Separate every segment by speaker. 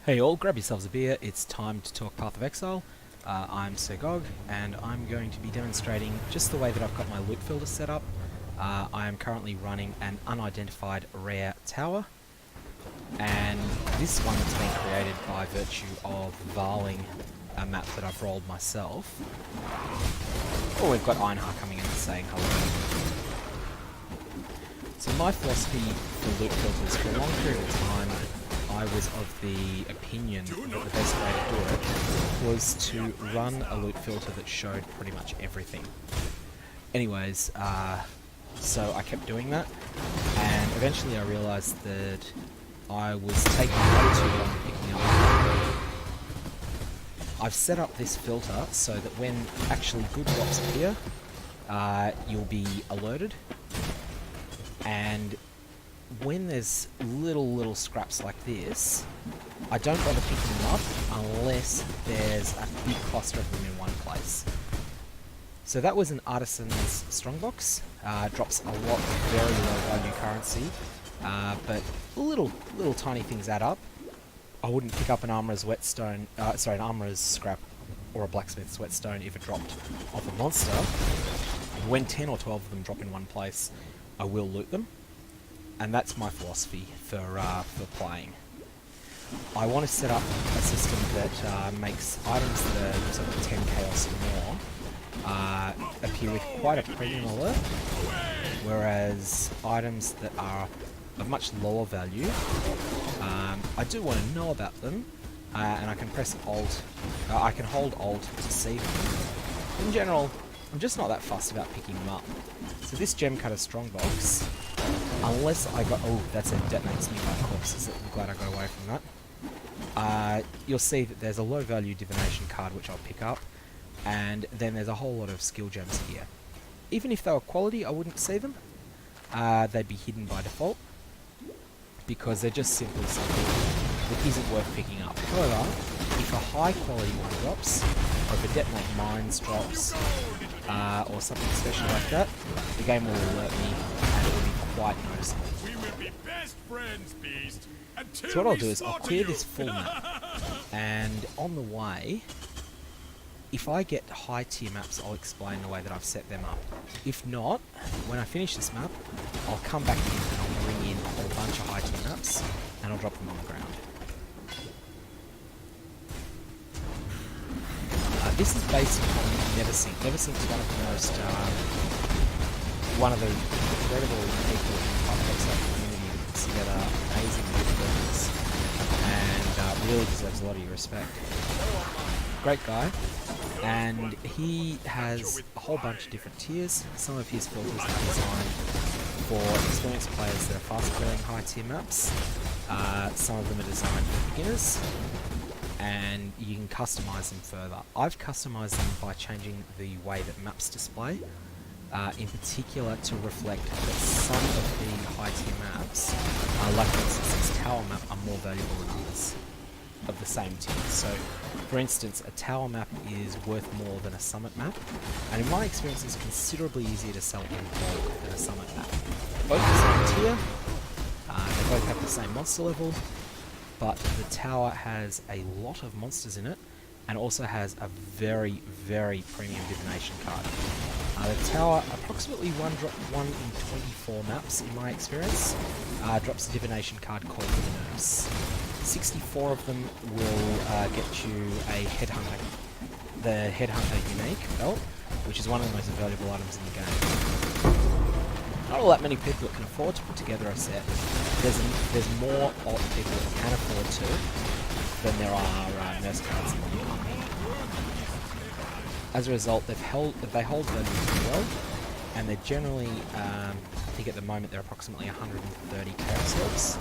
Speaker 1: Hey all, grab yourselves a beer, it's time to talk Path of Exile. I'm Sirgog, and I'm going to be demonstrating just the way that I've got my loot filter set up. I am currently running an unidentified rare tower, and this one has been created by virtue of Vaaling a map that I've rolled myself. Oh, we've got Einhar coming in and saying hello. So my philosophy for loot filters, for a long period of time, I was of the opinion that the best way to do it was to run a loot filter that showed pretty much everything. Anyways, so I kept doing that, and eventually I realised that I was taking way too long picking up. I've set up this filter so that when actually good drops appear, you'll be alerted, and when there's little scraps like this, I don't bother picking them up unless there's a big cluster of them in one place. So that was an Artisan's Strongbox. Drops a lot of very low value currency, but little tiny things add up. I wouldn't pick up an Armourer's Whetstone, an Armourer's Scrap or a Blacksmith's Whetstone if it dropped off a monster. When 10 or 12 of them drop in one place, I will loot them. And that's my philosophy for playing. I want to set up a system that makes items that are sort of 10 chaos or more appear with quite a premium alert, whereas items that are of much lower value, I do want to know about them, and I can press Alt. I can hold Alt to see them. In general, I'm just not that fussed about picking them up. So this Gem Cutter Strongbox, unless I got... Oh, that detonates me by corpses. I'm glad I got away from that. You'll see that there's a low value divination card which I'll pick up, and then there's a whole lot of skill gems here. Even if they were quality, I wouldn't see them. They'd be hidden by default, because they're just simply something that isn't worth picking up. However, if a high quality one drops, or if a detonate mines drops, or something special like that, the game will alert me, and it will be quite noticeable.
Speaker 2: We will be best friends, Beast,
Speaker 1: So what I'll do is I'll clear this full map, and on the way, if I get high tier maps, I'll explain the way that I've set them up. If not, when I finish this map, I'll come back in and I'll bring in a whole bunch of high tier maps, and I'll drop them on the ground. This is based on Neversink. Neversink is one of the incredible people in the Path of Exile community that puts together amazing loot filters, and really deserves a lot of your respect. Great guy, and he has a whole bunch of different tiers. Some of his filters are designed for experienced players that are fast clearing high tier maps. Some of them are designed for beginners, and you can customize them further. I've customized them by changing the way that maps display, in particular to reflect that some of the high tier maps, like for instance this tower map, are more valuable than others of the same tier. So for instance, a tower map is worth more than a summit map, and in my experience it's considerably easier to sell in bulk than a summit map. Both the same tier, they both have the same monster level, but the tower has a lot of monsters in it, and also has a very premium divination card. The tower, approximately one in 24 maps in my experience, drops a divination card called the Nurse. 64 of them will get you a Headhunter, the Headhunter unique belt, which is one of the most valuable items in the game. Not all that many people that can afford to put together a set. There's more people that can afford to than there are nurse cards in the army. As a result, they hold value pretty well, and they're generally, I think at the moment they're approximately 130 chaos healths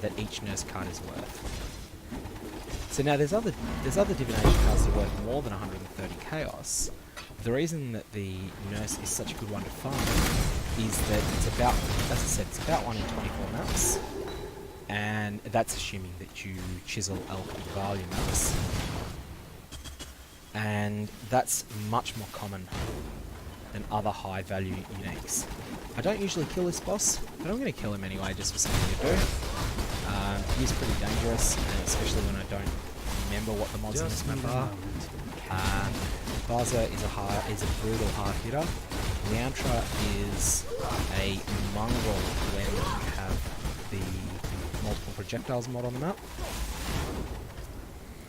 Speaker 1: that each nurse card is worth. So now there's other divination cards that are worth more than 130 chaos. The reason that the nurse is such a good one to farm is that it's about, as I said, it's about 1 in 24 maps, and that's assuming that you chisel elk and value maps, and that's much more common than other high value uniques. I don't usually kill this boss, but I'm going to kill him anyway just for something to do. It is pretty dangerous, and especially when I don't remember what the mods in this map are. Baza is a brutal hard hitter. Leantra is a mongrel when you have the multiple projectiles mod on the map.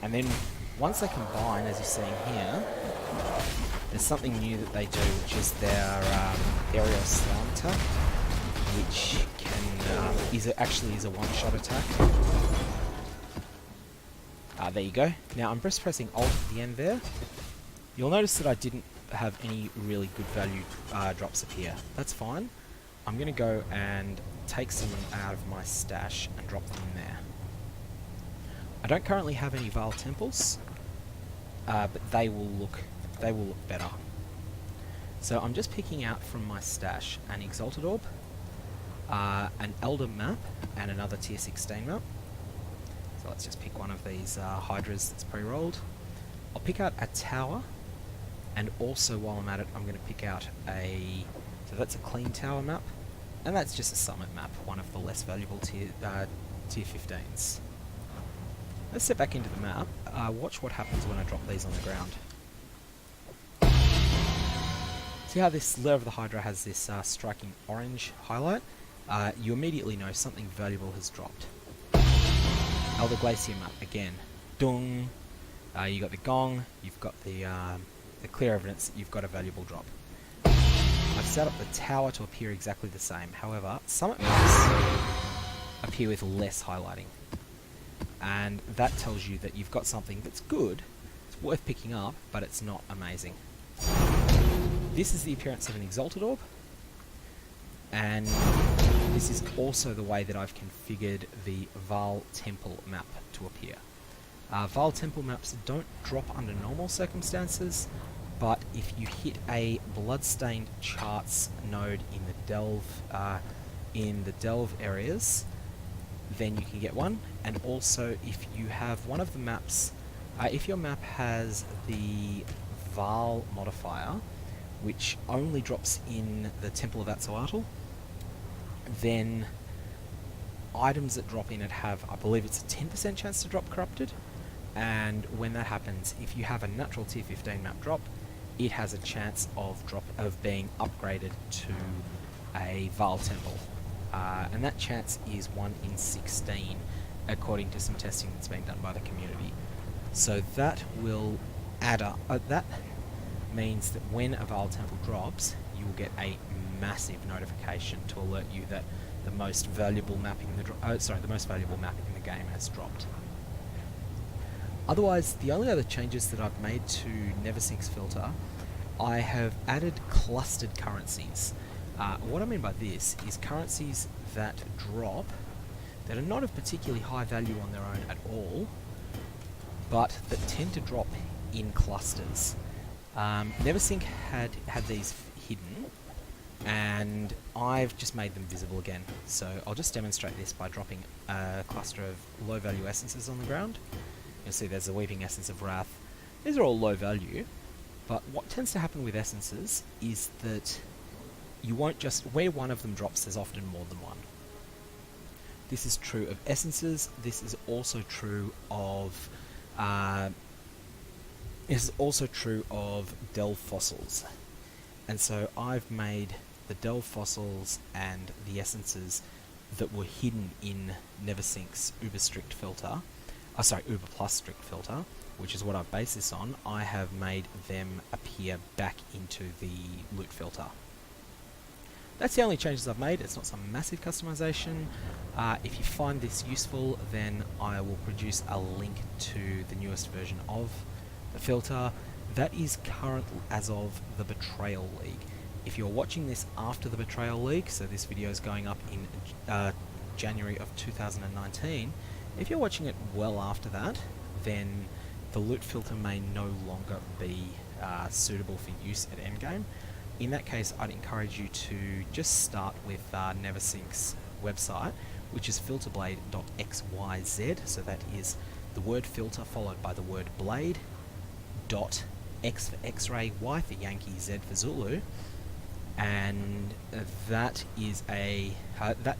Speaker 1: And then once they combine, as you're seeing here, there's something new that they do, which is their aerial slam attack, which can actually is a one-shot attack. There you go. Now I'm just pressing Alt at the end there. You'll notice that I didn't have any really good value drops appear. That's fine. I'm going to go and take some out of my stash and drop them in there. I don't currently have any Vaal Temples, but they will look better. So I'm just picking out from my stash an Exalted Orb, an Elder map, and another Tier 16 map. So let's just pick one of these Hydras that's pre-rolled. I'll pick out a Tower, and also while I'm at it, I'm going to pick out so that's a clean Tower map, and that's just a Summit map, one of the less valuable tier 15s. Let's step back into the map. Watch what happens when I drop these on the ground. See how this layer of the Hydra has this striking orange highlight? You immediately know something valuable has dropped. Elder Glacier map again. Dung. You got the gong. You've got the clear evidence that you've got a valuable drop. I've set up the tower to appear exactly the same. However, Summit maps appear with less highlighting, and that tells you that you've got something that's good. It's worth picking up, but it's not amazing. This is the appearance of an Exalted Orb, and this is also the way that I've configured the Vaal Temple map to appear. Vaal Temple maps don't drop under normal circumstances, but if you hit a Bloodstained Charts node in the delve areas, then you can get one. And also, if you have one of the maps, if your map has the Vaal modifier, which only drops in the Temple of Outlevel, then items that drop in it have, I believe it's a 10% chance to drop corrupted, and when that happens, if you have a natural tier 15 map drop, it has a chance of being upgraded to a Vaal Temple, and that chance is 1 in 16 according to some testing that's been done by the community. So that will add up, that means that when a Vaal Temple drops, you will get a massive notification to alert you that the most valuable map in the game has dropped. Otherwise, the only other changes that I've made to Neversink's filter, I have added clustered currencies. What I mean by this is currencies that drop that are not of particularly high value on their own at all, but that tend to drop in clusters. Neversink had these hidden, and I've just made them visible again. So I'll just demonstrate this by dropping a cluster of low value essences on the ground. You'll see there's a Weeping Essence of Wrath. These are all low value, but what tends to happen with essences is that you won't just, where one of them drops, there's often more than one. This is true of essences. This is also true of delve fossils. And so I've made the delve fossils and the essences that were hidden in Neversink's Uber strict filter, Uber plus strict filter, which is what I've based this on. I have made them appear back into the loot filter. That's the only changes I've made. It's not some massive customization. If you find this useful, then I will produce a link to the newest version of the filter. That is current as of the Betrayal League. If you're watching this after the Betrayal League, so this video is going up in January of 2019, if you're watching it well after that, then the loot filter may no longer be suitable for use at endgame. In that case, I'd encourage you to just start with Neversink's website, which is filterblade.xyz, so that is the word filter followed by the word blade, dot X for X-ray, Y for Yankee, Z for Zulu, and that is that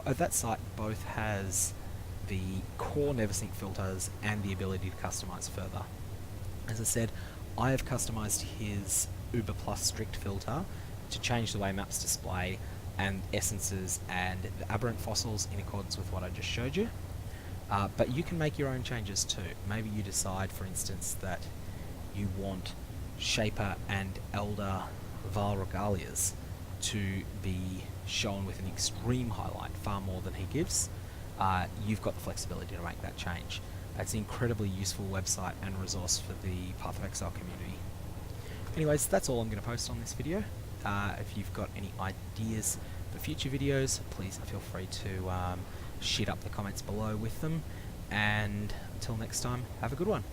Speaker 1: that site both has the core Neversink filters and the ability to customize further. As I said, I have customized his Uber Plus strict filter to change the way maps display and essences and the aberrant fossils in accordance with what I just showed you. But you can make your own changes too. Maybe you decide, for instance, that you want Shaper and Elder Vaal Regalias to be shown with an extreme highlight, far more than he gives. You've got the flexibility to make that change. It's an incredibly useful website and resource for the Path of Exile community. Anyways, that's all I'm going to post on this video. If you've got any ideas for future videos, please feel free to shit up the comments below with them. And until next time, have a good one.